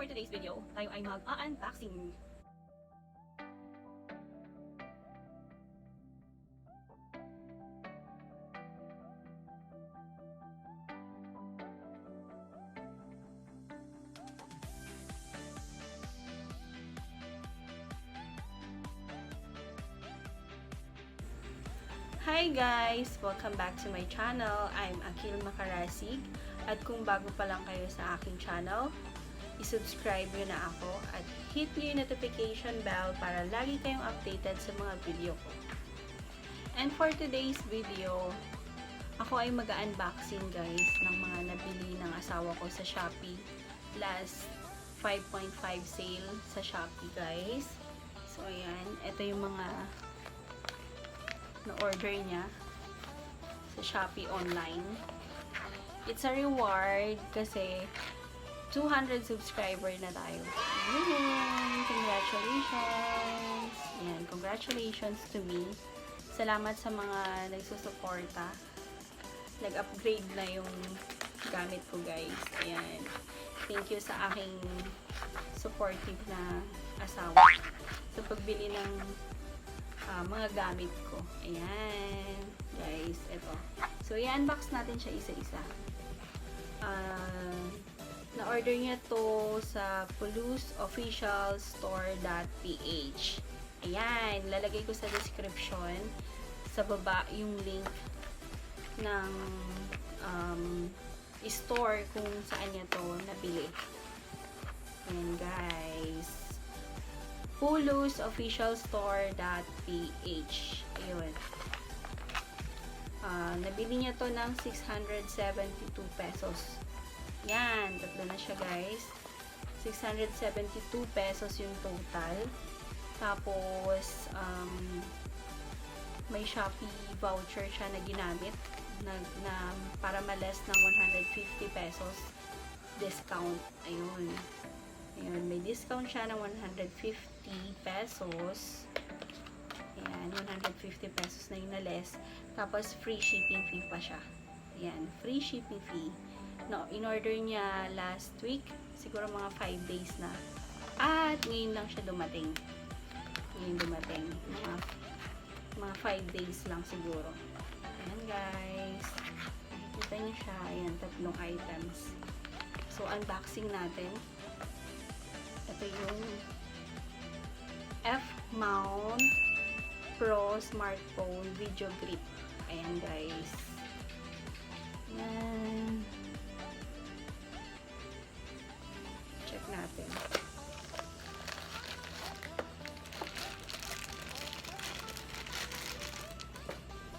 today's video, tayo ay mag-unboxing. Hi guys! Welcome back to my channel. I'm Akil Makarasig. At kung bago pa lang kayo sa aking channel, i-subscribe nyo na ako at hit nyo yung notification bell para lagi kayong updated sa mga video ko. And for today's video, ako ay mag-unboxing guys ng mga nabili ng asawa ko sa Shopee. Last 5.5 sale sa Shopee guys. So ayan, ito yung mga na-order niya sa Shopee online. It's a reward kasi 200 subscriber na tayo. Congratulations! Yan, congratulations to me. Salamat sa mga nagsusuporta. Nag-upgrade na yung gamit ko guys. Ayan. Thank you sa aking supportive na asawa sa pagbili ng mga gamit ko. Ayan. Guys, ito. So, i-unbox natin siya isa-isa. Na-order niya to sa Puluzoffcialstore.ph. Ayan. Lalagay ko sa description sa baba yung link ng store kung saan niya to nabili. Ayan guys. Puluzoffcialstore.ph. Ayun. Nabili niya to ng 672 pesos. Yan. Tatlo na siya guys. 672 pesos yung total. Tapos, may Shopee voucher siya na ginamit na para ma-less ng 150 pesos discount. Ayun. Ayun. May discount siya ng 150 pesos. Ayan, 150 pesos na yung na-less. Tapos, free shipping fee pa siya. Ayan, free shipping fee. No, in-order niya last week. Siguro mga 5 days na. At ngayon lang siya dumating. Ngayon dumating. Mga 5 days lang siguro. Ayan, guys. Nakikita niyo siya. Ayan, tatlong items. So, unboxing natin. Ito yung F-mount Pro smartphone video grip. Ayan guys. Ayan. Check natin.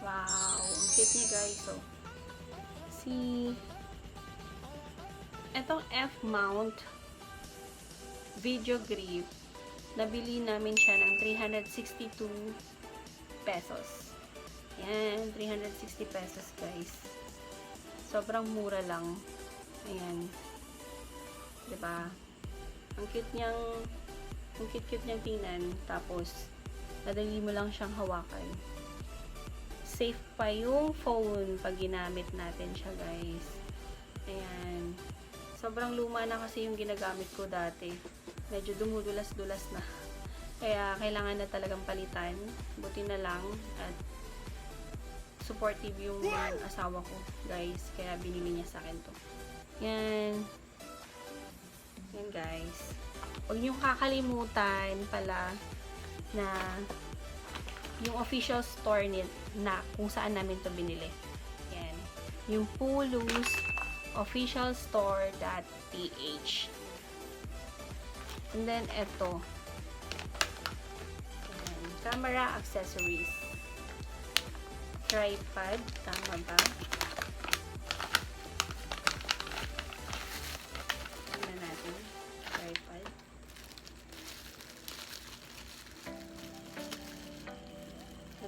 Wow! Ang cute niya guys. So, etong F-mount video grip, nabili namin siya ng 362 pesos. Ayan, 360 pesos guys. Sobrang mura lang. Ayan. 'Di ba? Ang cute niyang tingnan. Tapos madali mo lang siyang hawakan. Safe pa yung phone pag ginamit natin siya guys. Ayan. Sobrang luma na kasi yung ginagamit ko dati. Medyo dumudulas-dulas na. Kaya, kailangan na talagang palitan. Buti na lang. At, supportive yung asawa ko, guys. Kaya, binili niya sa akin to. Yan. Yan, guys. Huwag niyong kakalimutan pala na yung official store na kung saan namin to binili. Yan. Yung Puluzoffcialstore.ph. And then, eto. Camera accessories. Tripod. Tama ba? Tingnan natin. Tripod.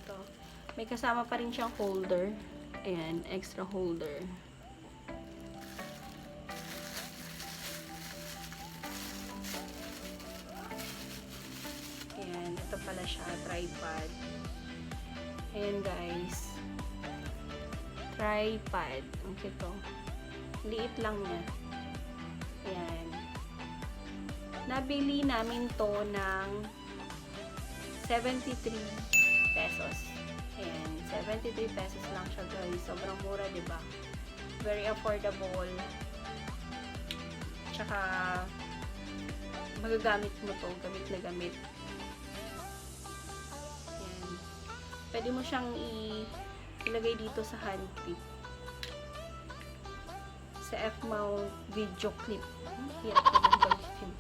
Ito. May kasama pa rin siyang holder. Ayan. Extra holder. Ayan, ito pala siya, tripod. Ayan guys. Tripod. Ang cute to. Liit lang niya. Ayan. Nabili namin to ng 73 pesos. Ayan, 73 pesos lang siya guys. Sobrang mura, diba? Very affordable. Tsaka, magagamit mo to. Gamit na gamit. Ayan. Pwede mo siyang ilagay dito sa hand clip. Sa F-mount video clip. Hirap naman gamitin.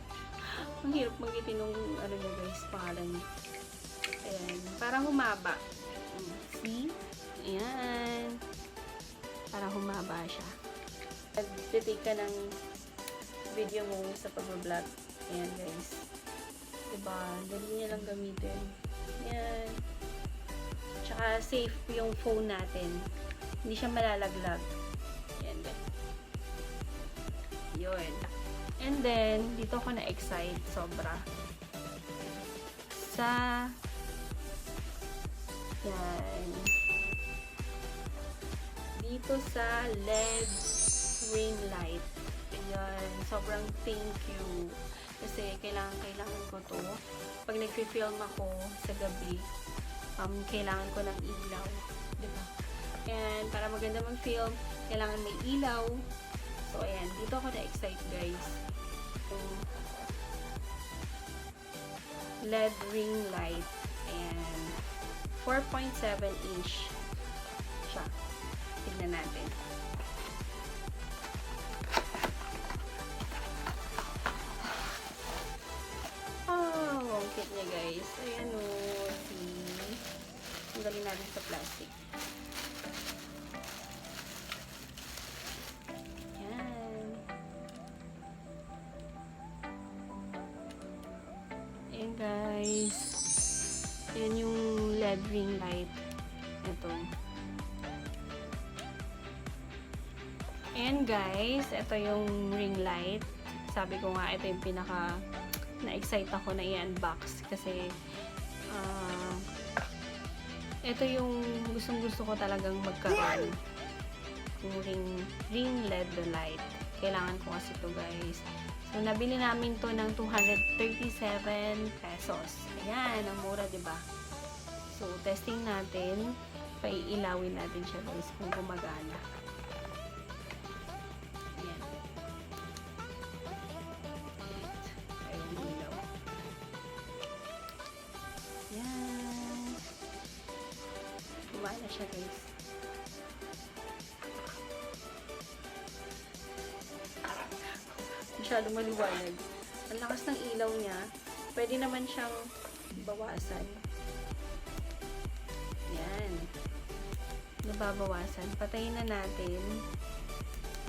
Ang hirap magitin nung ano nyo guys, pangalan nyo. Ayan. Parang humaba. See? Ayan. Parang humaba siya. Nag-take ka ng video mo sa pag-vlog. Ayan guys. Diba? Dali niya lang gamitin. Ayan. Tsaka safe yung phone natin. Hindi siya malalaglag. Ayan guys. Yun. And then, dito ako na-excite sobra. Sa yan. Dito sa LED ring light. Ayan. Sobrang thank you. Kasi kailangan ko to. Pag nag-film ako sa gabi, kailangan ko ng ilaw. Diba? And para maganda mag-film, kailangan may ilaw. So, ayan. Dito ako na-excite, guys. LED ring light. Ayan. 4.7 inch siya. Tignan natin. Oh, ang cute niya guys. Ayan o. See? Tanggalin natin sa plastic. Ayan. Ayan guys. Ayan yung LED ring light. Ito. Ayan guys. Ito yung ring light. Sabi ko nga, ito yung pinaka na-excite ako na i-unbox kasi ito yung gustong-gusto ko talagang magkaroon. Yung ring LED light. Kailangan ko kasi ito guys. So, nabili namin to ng 237 pesos. Ayan, ang mura, diba? So, testing natin. Paiilawin natin siya guys kung gumagana. Gumana siya guys. Masyadong maliwanag. Ang lakas ng ilaw niya. Pwede naman siyang bawasan. Yan. Nababawasan. Patayin na natin.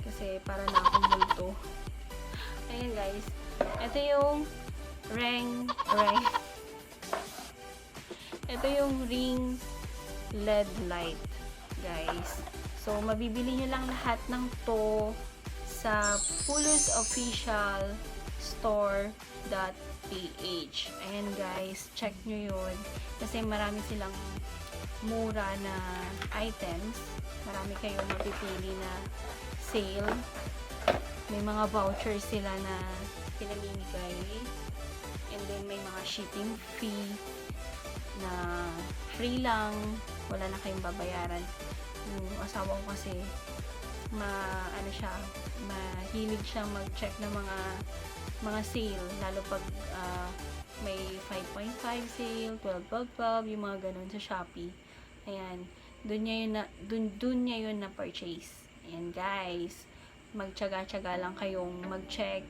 Kasi para na akong multo. Ayan guys. Ito yung ito yung ring LED light, guys. So, mabibili nyo lang lahat ng to sa Puluzoffcialstore.ph. Ayan, guys. Check nyo yun. Kasi marami silang mura na items. Marami kayong mapipili na sale. May mga vouchers sila na pinamimigay. And then, may mga shipping fee na free lang. Wala na kayong babayaran. Yung asawa ko kasi mahilig siyang mag-check ng mga sale, lalo pag may 5.5 sale, 12, yung mga ganun sa Shopee. Ayan, dun niya yun na purchase. Ayan guys, magtiyaga-tiyaga lang kayong mag-check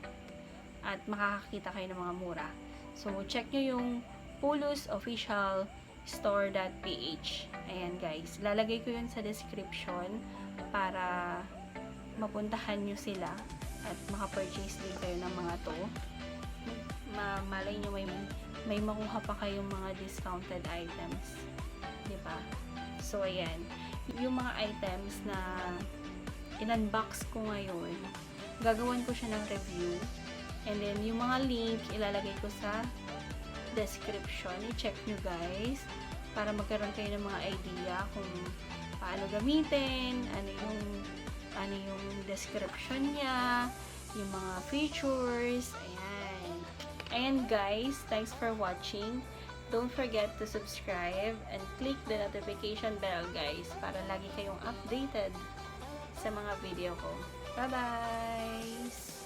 at makakakita kayo ng mga mura. So, check nyo yung Puluzoffcialstore.ph. Ayan guys, lalagay ko yun sa description para mapuntahan nyo sila at makapurchase din kayo ng mga to. Malay nyo may makuha pa kayong mga discounted items, diba? So ayan, yung mga items na in-unbox ko ngayon, gagawan ko siya ng review, and then yung mga link ilalagay ko sa description. I-check nyo guys para magkaroon kayo ng mga idea kung paano gamitin, ano yung description niya, yung mga features. Ayan. And guys, thanks for watching. Don't forget to subscribe and click the notification bell guys para lagi kayong updated sa mga video ko. Bye-bye!